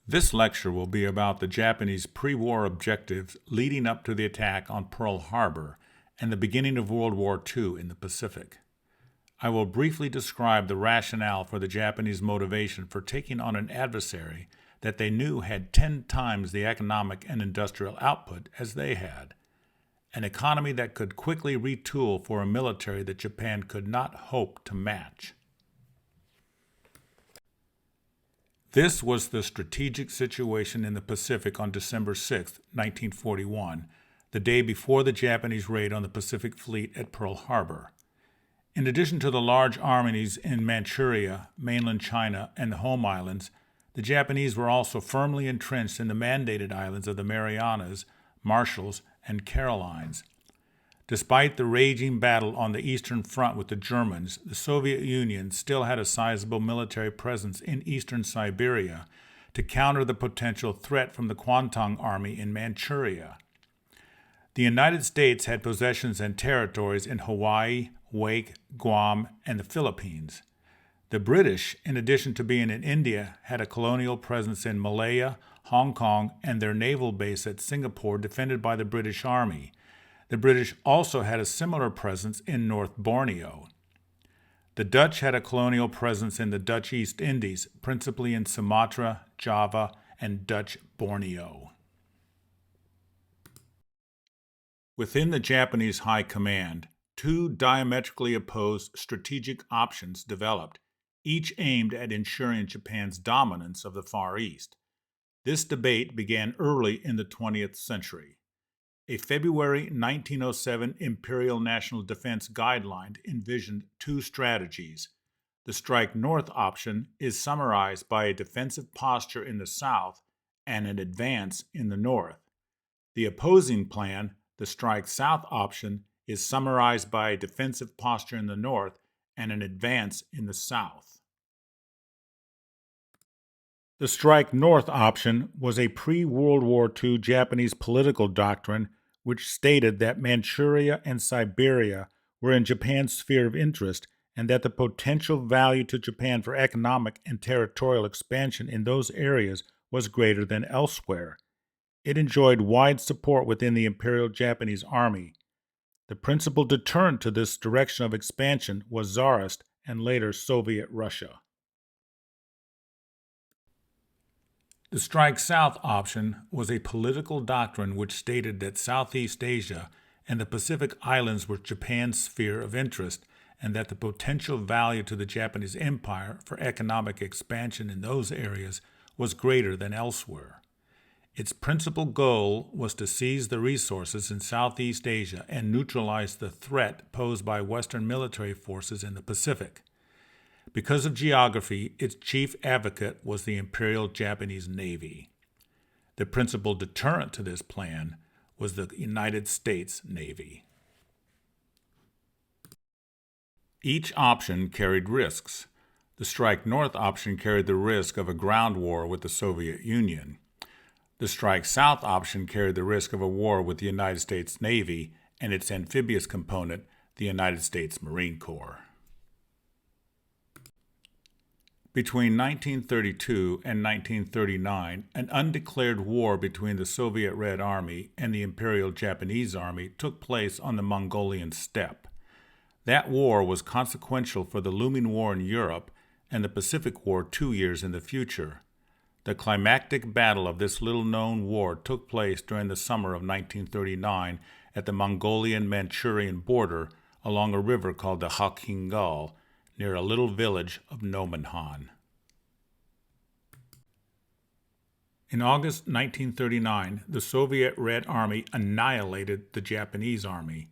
This lecture will be about the Japanese pre-war objectives leading up to the attack on Pearl Harbor and the beginning of World War II in the Pacific. I will briefly describe the rationale for the Japanese motivation for taking on an adversary that they knew had 10 times the economic and industrial output as they had, an economy that could quickly retool for a military that Japan could not hope to match. This was the strategic situation in the Pacific on December 6, 1941, the day before the Japanese raid on the Pacific Fleet at Pearl Harbor. In addition to the large armies in Manchuria, mainland China, and the home islands, the Japanese were also firmly entrenched in the mandated islands of the Marianas, Marshalls, and Carolines. Despite the raging battle on the Eastern Front with the Germans, the Soviet Union still had a sizable military presence in eastern Siberia to counter the potential threat from the Kwantung Army in Manchuria. The United States had possessions and territories in Hawaii, Wake, Guam, and the Philippines. The British, in addition to being in India, had a colonial presence in Malaya, Hong Kong, and their naval base at Singapore defended by the British Army. The British also had a similar presence in North Borneo. The Dutch had a colonial presence in the Dutch East Indies, principally in Sumatra, Java, and Dutch Borneo. Within the Japanese High Command, two diametrically opposed strategic options developed, each aimed at ensuring Japan's dominance of the Far East. This debate began early in the 20th century. A February 1907 Imperial National Defense Guideline envisioned two strategies. The Strike North option is summarized by a defensive posture in the south and an advance in the north. The opposing plan, the Strike South option, is summarized by a defensive posture in the north and an advance in the south. The Strike North option was a pre-World War II Japanese political doctrine which stated that Manchuria and Siberia were in Japan's sphere of interest and that the potential value to Japan for economic and territorial expansion in those areas was greater than elsewhere. It enjoyed wide support within the Imperial Japanese Army. The principal deterrent to this direction of expansion was Tsarist and later Soviet Russia. The Strike South option was a political doctrine which stated that Southeast Asia and the Pacific Islands were Japan's sphere of interest and that the potential value to the Japanese Empire for economic expansion in those areas was greater than elsewhere. Its principal goal was to seize the resources in Southeast Asia and neutralize the threat posed by Western military forces in the Pacific. Because of geography, its chief advocate was the Imperial Japanese Navy. The principal deterrent to this plan was the United States Navy. Each option carried risks. The Strike North option carried the risk of a ground war with the Soviet Union. The Strike South option carried the risk of a war with the United States Navy and its amphibious component, the United States Marine Corps. Between 1932 and 1939, an undeclared war between the Soviet Red Army and the Imperial Japanese Army took place on the Mongolian steppe. That war was consequential for the looming war in Europe and the Pacific War 2 years in the future. The climactic battle of this little-known war took place during the summer of 1939 at the Mongolian-Manchurian border along a river called the Hakhingal, near a little village of Nomonhan. In August 1939, the Soviet Red Army annihilated the Japanese Army.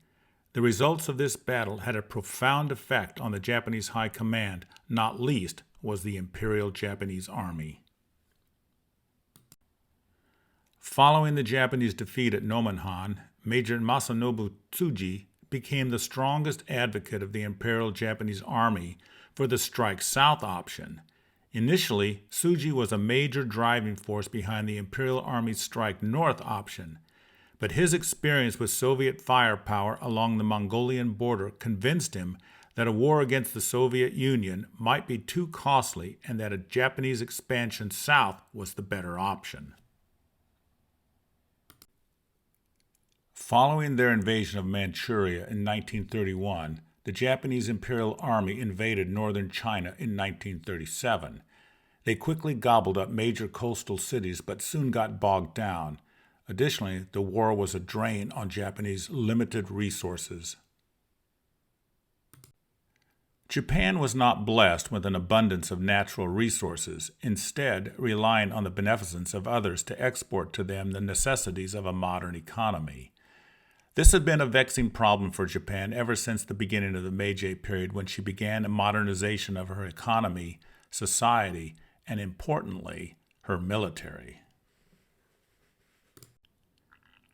The results of this battle had a profound effect on the Japanese High Command, not least was the Imperial Japanese Army. Following the Japanese defeat at Nomonhan, Major Masanobu Tsuji became the strongest advocate of the Imperial Japanese Army for the Strike South option. Initially, Tsuji was a major driving force behind the Imperial Army's Strike North option, but his experience with Soviet firepower along the Mongolian border convinced him that a war against the Soviet Union might be too costly and that a Japanese expansion south was the better option. Following their invasion of Manchuria in 1931, the Japanese Imperial Army invaded northern China in 1937. They quickly gobbled up major coastal cities but soon got bogged down. Additionally, the war was a drain on Japanese limited resources. Japan was not blessed with an abundance of natural resources, instead relying on the beneficence of others to export to them the necessities of a modern economy. This had been a vexing problem for Japan ever since the beginning of the Meiji period, when she began a modernization of her economy, society, and importantly, her military.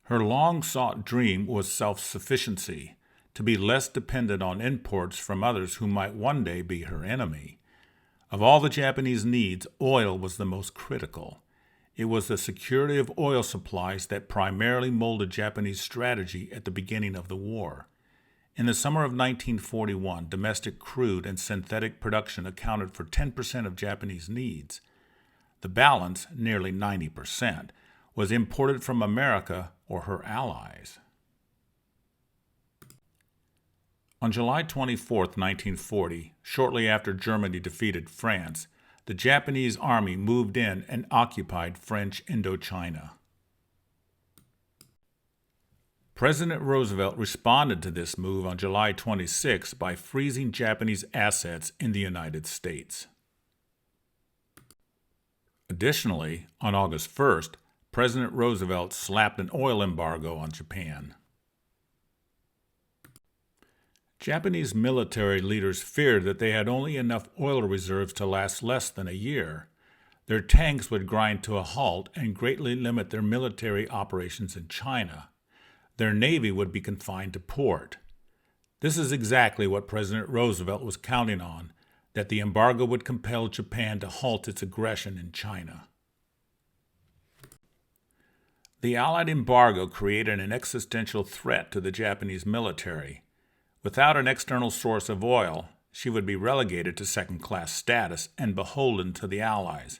Her long-sought dream was self-sufficiency, to be less dependent on imports from others who might one day be her enemy. Of all the Japanese needs, oil was the most critical. It was the security of oil supplies that primarily molded Japanese strategy at the beginning of the war. In the summer of 1941, domestic crude and synthetic production accounted for 10% of Japanese needs. The balance, nearly 90%, was imported from America or her allies. On July 24, 1940, shortly after Germany defeated France, the Japanese army moved in and occupied French Indochina. President Roosevelt responded to this move on July 26 by freezing Japanese assets in the United States. Additionally, on August 1st, President Roosevelt slapped an oil embargo on Japan. Japanese military leaders feared that they had only enough oil reserves to last less than a year. Their tanks would grind to a halt and greatly limit their military operations in China. Their navy would be confined to port. This is exactly what President Roosevelt was counting on, that the embargo would compel Japan to halt its aggression in China. The Allied embargo created an existential threat to the Japanese military. Without an external source of oil, she would be relegated to second-class status and beholden to the Allies.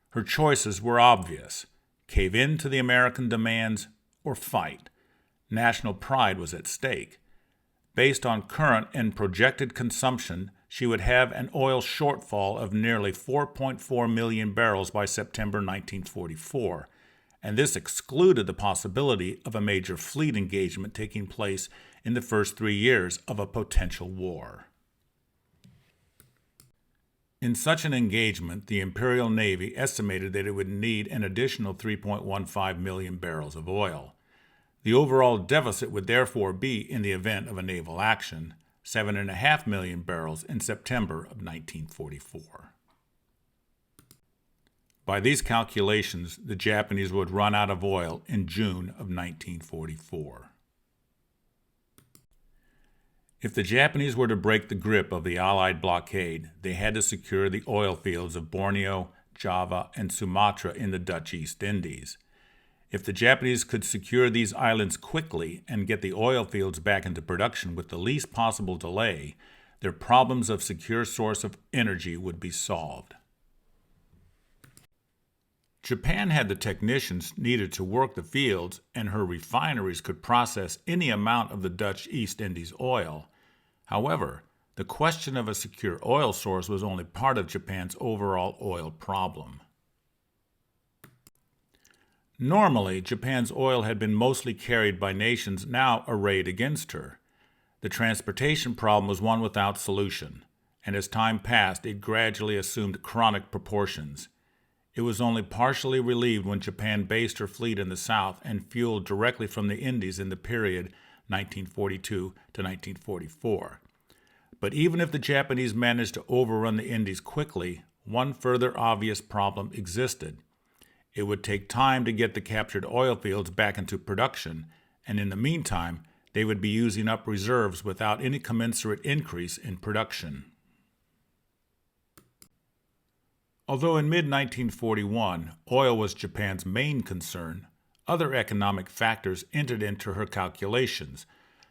Her choices were obvious: cave in to the American demands or fight. National pride was at stake. Based on current and projected consumption, she would have an oil shortfall of nearly 4.4 million barrels by September 1944, and this excluded the possibility of a major fleet engagement taking place in the first 3 years of a potential war. In such an engagement, the Imperial Navy estimated that it would need an additional 3.15 million barrels of oil. The overall deficit would therefore be, in the event of a naval action, 7.5 million barrels in September of 1944. By these calculations, the Japanese would run out of oil in June of 1944. If the Japanese were to break the grip of the Allied blockade, they had to secure the oil fields of Borneo, Java, and Sumatra in the Dutch East Indies. If the Japanese could secure these islands quickly and get the oil fields back into production with the least possible delay, their problems of secure source of energy would be solved. Japan had the technicians needed to work the fields, and her refineries could process any amount of the Dutch East Indies oil. However, the question of a secure oil source was only part of Japan's overall oil problem. Normally, Japan's oil had been mostly carried by nations now arrayed against her. The transportation problem was one without solution, and as time passed, it gradually assumed chronic proportions. It was only partially relieved when Japan based her fleet in the south and fueled directly from the Indies in the period 1942 to 1944. But even if the Japanese managed to overrun the Indies quickly, one further obvious problem existed. It would take time to get the captured oil fields back into production, and in the meantime, they would be using up reserves without any commensurate increase in production. Although in mid-1941, oil was Japan's main concern, other economic factors entered into her calculations.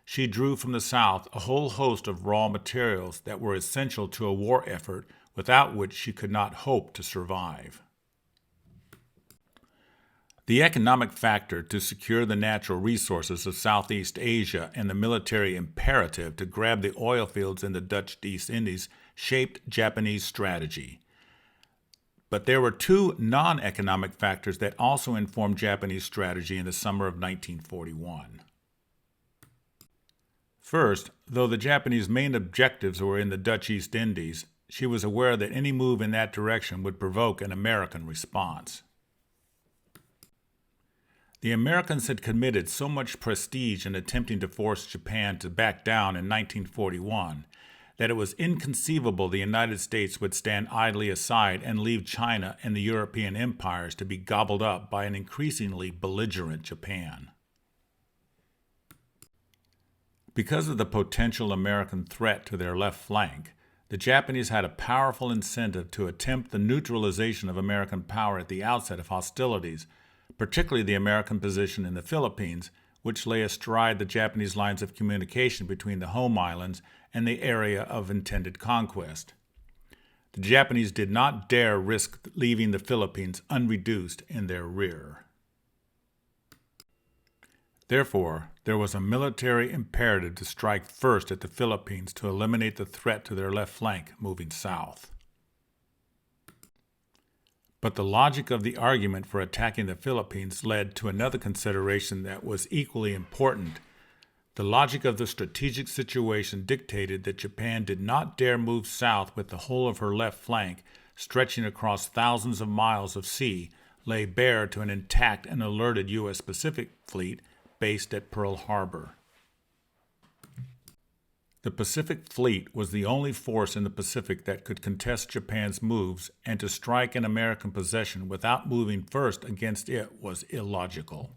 she drew from the South a whole host of raw materials that were essential to a war effort without which she could not hope to survive. The economic factor to secure the natural resources of Southeast Asia and the military imperative to grab the oil fields in the Dutch East Indies shaped Japanese strategy. But there were two non-economic factors that also informed Japanese strategy in the summer of 1941. First, though the Japanese' main objectives were in the Dutch East Indies, she was aware that any move in that direction would provoke an American response. The Americans had committed so much prestige in attempting to force Japan to back down in 1941 that it was inconceivable the United States would stand idly aside and leave China and the European empires to be gobbled up by an increasingly belligerent Japan. Because of the potential American threat to their left flank, the Japanese had a powerful incentive to attempt the neutralization of American power at the outset of hostilities, particularly the American position in the Philippines, which lay astride the Japanese lines of communication between the home islands and the area of intended conquest. The Japanese did not dare risk leaving the Philippines unreduced in their rear. Therefore, there was a military imperative to strike first at the Philippines to eliminate the threat to their left flank moving south. But the logic of the argument for attacking the Philippines led to another consideration that was equally important. The logic of the strategic situation dictated that Japan did not dare move south with the whole of her left flank, stretching across thousands of miles of sea, lay bare to an intact and alerted U.S. Pacific Fleet based at Pearl Harbor. The Pacific Fleet was the only force in the Pacific that could contest Japan's moves, and to strike an American possession without moving first against it was illogical.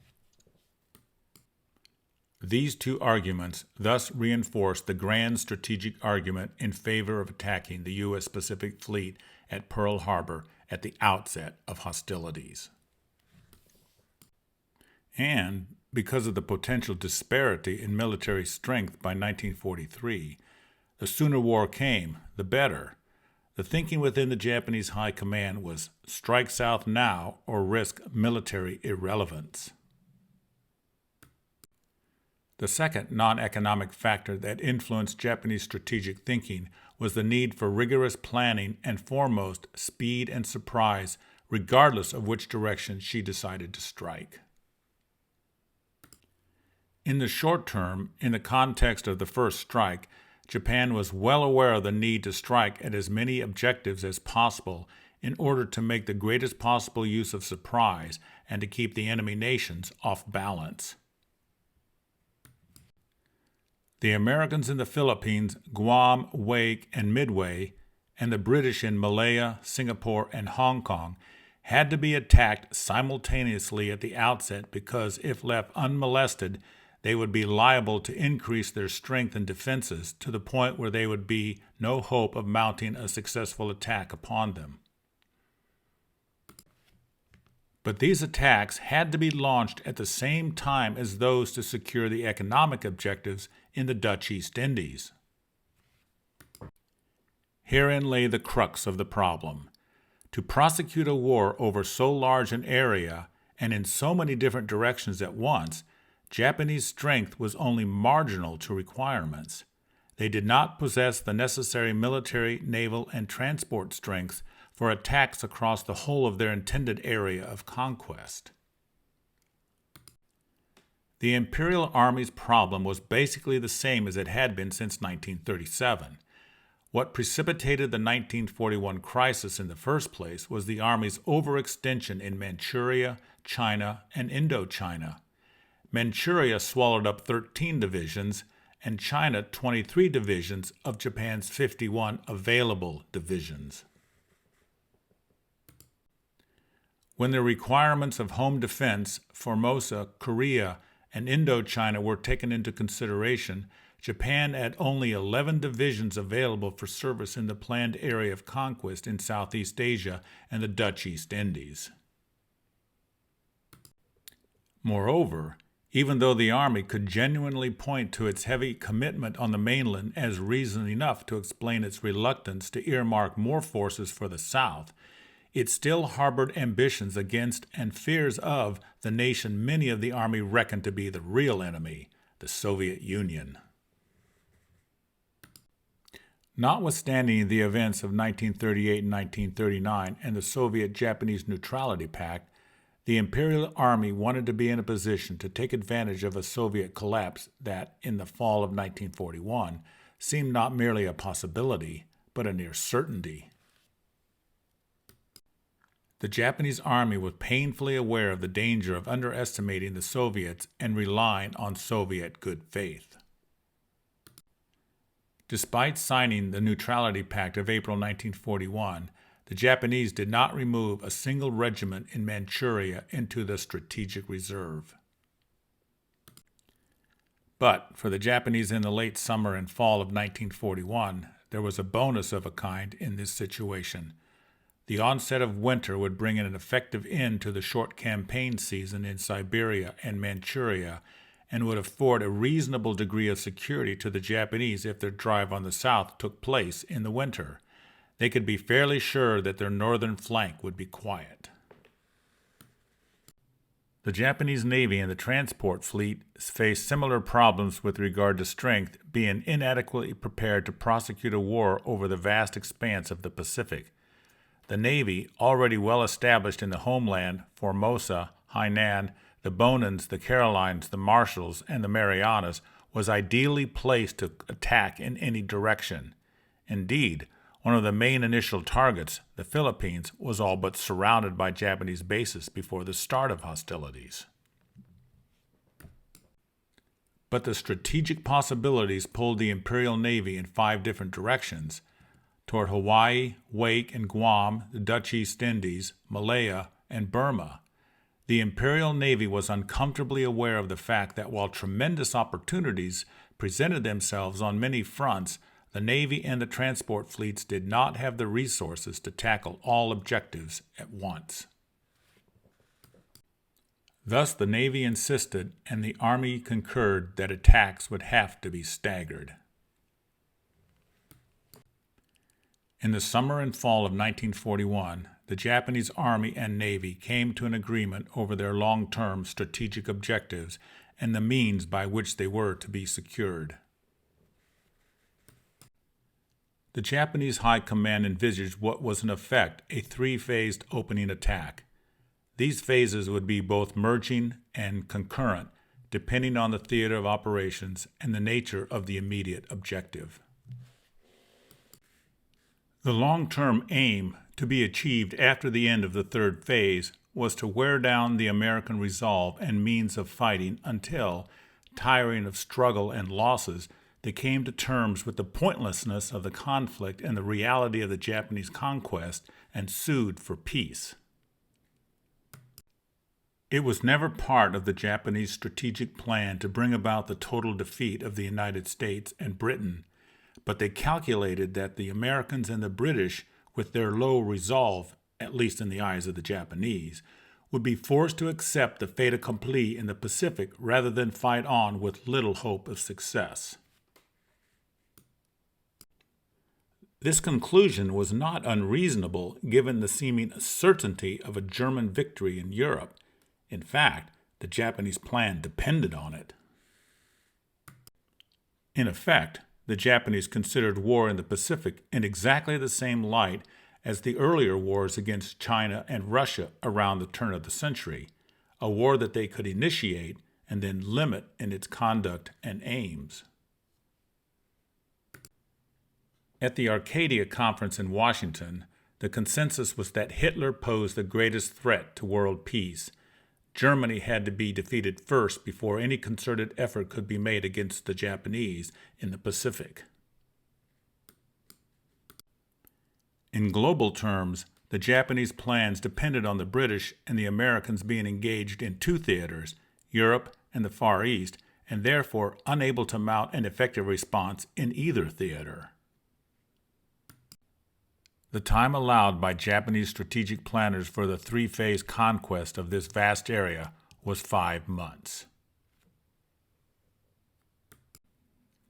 These two arguments thus reinforced the grand strategic argument in favor of attacking the U.S. Pacific Fleet at Pearl Harbor at the outset of hostilities. And because of the potential disparity in military strength by 1943, the sooner war came, the better. The thinking within the Japanese High Command was strike south now or risk military irrelevance. The second non-economic factor that influenced Japanese strategic thinking was the need for rigorous planning and, foremost, speed and surprise, regardless of which direction she decided to strike. In the short term, in the context of the first strike, Japan was well aware of the need to strike at as many objectives as possible in order to make the greatest possible use of surprise and to keep the enemy nations off balance. The Americans in the Philippines, Guam, Wake, and Midway, and the British in Malaya, Singapore, and Hong Kong had to be attacked simultaneously at the outset because, if left unmolested, they would be liable to increase their strength and defenses to the point where there would be no hope of mounting a successful attack upon them. But these attacks had to be launched at the same time as those to secure the economic objectives in the Dutch East Indies. Herein lay the crux of the problem. To prosecute a war over so large an area and in so many different directions at once, Japanese strength was only marginal to requirements. They did not possess the necessary military, naval, and transport strength for attacks across the whole of their intended area of conquest. The Imperial Army's problem was basically the same as it had been since 1937. What precipitated the 1941 crisis in the first place was the Army's overextension in Manchuria, China, and Indochina. Manchuria swallowed up 13 divisions, and China 23 divisions of Japan's 51 available divisions. When the requirements of home defense, Formosa, Korea, and Indochina were taken into consideration, Japan had only 11 divisions available for service in the planned area of conquest in Southeast Asia and the Dutch East Indies. Moreover, Even though the Army could genuinely point to its heavy commitment on the mainland as reason enough to explain its reluctance to earmark more forces for the South, it still harbored ambitions against and fears of the nation many of the Army reckoned to be the real enemy, the Soviet Union. Notwithstanding the events of 1938 and 1939 and the Soviet-Japanese Neutrality Pact, the Imperial Army wanted to be in a position to take advantage of a Soviet collapse that, in the fall of 1941, seemed not merely a possibility, but a near certainty. The Japanese Army was painfully aware of the danger of underestimating the Soviets and relying on Soviet good faith. Despite signing the Neutrality Pact of April 1941, the Japanese did not remove a single regiment in Manchuria into the strategic reserve. But for the Japanese in the late summer and fall of 1941, there was a bonus of a kind in this situation. The onset of winter would bring an effective end to the short campaign season in Siberia and Manchuria, and would afford a reasonable degree of security to the Japanese if their drive on the south took place in the winter. They could be fairly sure that their northern flank would be quiet. The Japanese Navy and the transport fleet faced similar problems with regard to strength, being inadequately prepared to prosecute a war over the vast expanse of the Pacific. The Navy, already well established in the homeland, Formosa, Hainan, the Bonans, the Carolines, the Marshalls, and the Marianas, was ideally placed to attack in any direction. Indeed, one of the main initial targets, the Philippines, was all but surrounded by Japanese bases before the start of hostilities. But the strategic possibilities pulled the Imperial Navy in 5 different directions: toward Hawaii, Wake and Guam, the Dutch East Indies, Malaya, and Burma. The Imperial Navy was uncomfortably aware of the fact that while tremendous opportunities presented themselves on many fronts, the Navy and the transport fleets did not have the resources to tackle all objectives at once. Thus the Navy insisted, and the Army concurred, that attacks would have to be staggered. In the summer and fall of 1941, the Japanese Army and Navy came to an agreement over their long-term strategic objectives and the means by which they were to be secured. The Japanese High Command envisaged what was in effect a 3-phased opening attack. These phases would be both merging and concurrent, depending on the theater of operations and the nature of the immediate objective. The long-term aim to be achieved after the end of the 3rd phase was to wear down the American resolve and means of fighting until, tiring of struggle and losses, they came to terms with the pointlessness of the conflict and the reality of the Japanese conquest and sued for peace. It was never part of the Japanese strategic plan to bring about the total defeat of the United States and Britain, but they calculated that the Americans and the British, with their low resolve, at least in the eyes of the Japanese, would be forced to accept the fait accompli in the Pacific rather than fight on with little hope of success. This conclusion was not unreasonable given the seeming certainty of a German victory in Europe. In fact, the Japanese plan depended on it. In effect, the Japanese considered war in the Pacific in exactly the same light as the earlier wars against China and Russia around the turn of the century, a war that they could initiate and then limit in its conduct and aims. At the Arcadia Conference in Washington, the consensus was that Hitler posed the greatest threat to world peace. Germany had to be defeated first before any concerted effort could be made against the Japanese in the Pacific. In global terms, the Japanese plans depended on the British and the Americans being engaged in 2 theaters, Europe and the Far East, and therefore unable to mount an effective response in either theater. The time allowed by Japanese strategic planners for the 3-phase conquest of this vast area was 5 months.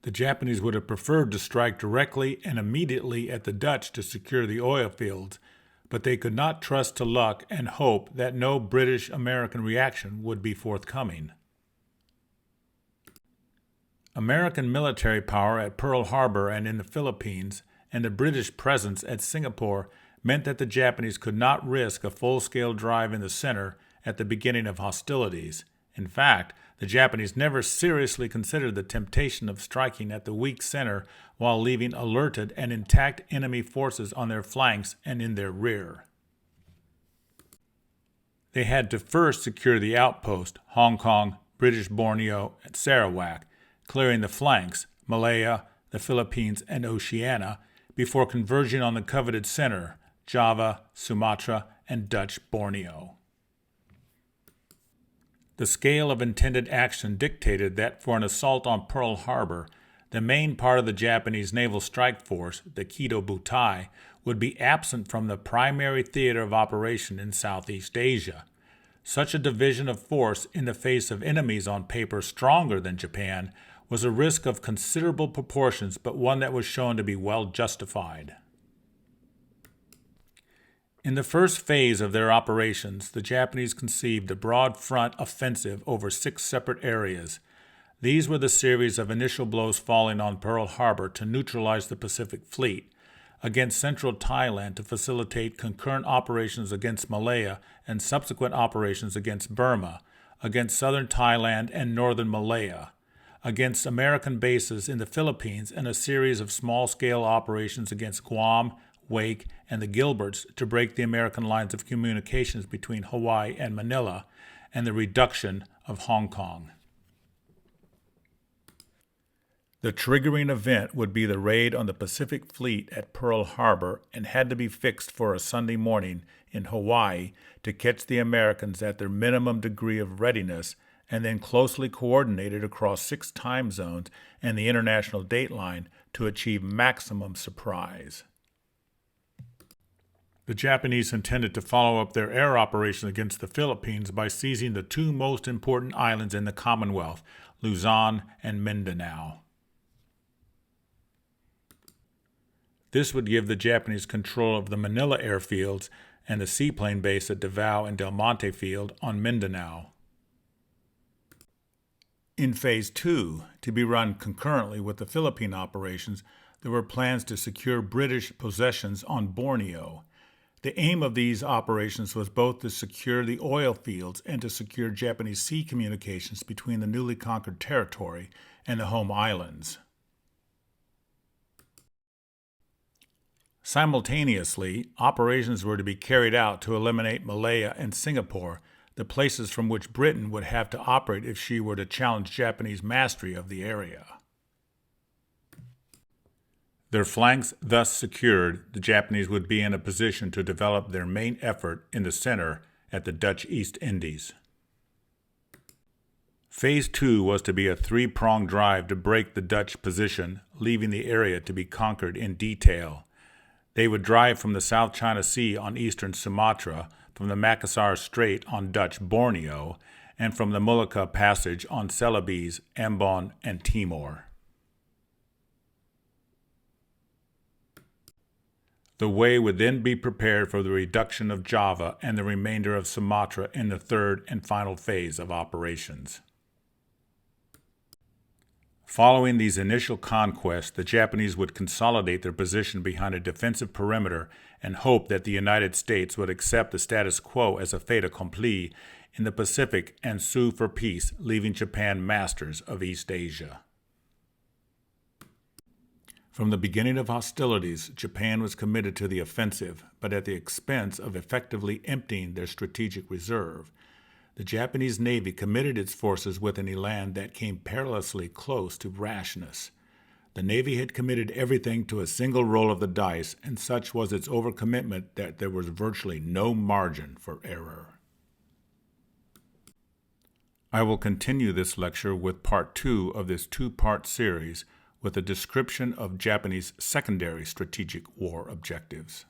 The Japanese would have preferred to strike directly and immediately at the Dutch to secure the oil fields, but they could not trust to luck and hope that no British-American reaction would be forthcoming. American military power at Pearl Harbor and in the Philippines, and the British presence at Singapore meant that the Japanese could not risk a full-scale drive in the center at the beginning of hostilities. In fact, the Japanese never seriously considered the temptation of striking at the weak center while leaving alerted and intact enemy forces on their flanks and in their rear. They had to first secure the outpost, Hong Kong, British Borneo, and Sarawak, clearing the flanks, Malaya, the Philippines, and Oceania, before converging on the coveted center, Java, Sumatra, and Dutch Borneo. The scale of intended action dictated that for an assault on Pearl Harbor, the main part of the Japanese naval strike force, the Kido Butai, would be absent from the primary theater of operation in Southeast Asia. Such a division of force in the face of enemies on paper stronger than Japan was a risk of considerable proportions, but one that was shown to be well justified. In the first phase of their operations, the Japanese conceived a broad front offensive over 6 separate areas. These were the series of initial blows falling on Pearl Harbor to neutralize the Pacific Fleet, against central Thailand to facilitate concurrent operations against Malaya and subsequent operations against Burma, against southern Thailand and northern Malaya, against American bases in the Philippines, and a series of small-scale operations against Guam, Wake, and the Gilberts to break the American lines of communications between Hawaii and Manila, and the reduction of Hong Kong. The triggering event would be the raid on the Pacific Fleet at Pearl Harbor and had to be fixed for a Sunday morning in Hawaii to catch the Americans at their minimum degree of readiness, and then closely coordinated across 6 time zones and the international dateline to achieve maximum surprise. The Japanese intended to follow up their air operation against the Philippines by seizing the 2 most important islands in the Commonwealth, Luzon and Mindanao. This would give the Japanese control of the Manila airfields and the seaplane base at Davao and Del Monte Field on Mindanao. In Phase 2, to be run concurrently with the Philippine operations, there were plans to secure British possessions on Borneo. The aim of these operations was both to secure the oil fields and to secure Japanese sea communications between the newly conquered territory and the home islands. Simultaneously, operations were to be carried out to eliminate Malaya and Singapore, the places from which Britain would have to operate if she were to challenge Japanese mastery of the area. Their flanks thus secured, the Japanese would be in a position to develop their main effort in the center at the Dutch East Indies. Phase 2 was to be a 3-pronged drive to break the Dutch position, leaving the area to be conquered in detail. They would drive from the South China Sea on eastern Sumatra, from the Makassar Strait on Dutch Borneo, and from the Malacca Passage on Celebes, Ambon, and Timor. The way would then be prepared for the reduction of Java and the remainder of Sumatra in the 3rd and final phase of operations. Following these initial conquests, the Japanese would consolidate their position behind a defensive perimeter and hope that the United States would accept the status quo as a fait accompli in the Pacific and sue for peace, leaving Japan masters of East Asia. From the beginning of hostilities, Japan was committed to the offensive, but at the expense of effectively emptying their strategic reserve. The Japanese Navy committed its forces with an elan that came perilously close to rashness. The Navy had committed everything to a single roll of the dice, and such was its overcommitment that there was virtually no margin for error. I will continue this lecture with Part 2 of this 2-part series with a description of Japanese secondary strategic war objectives.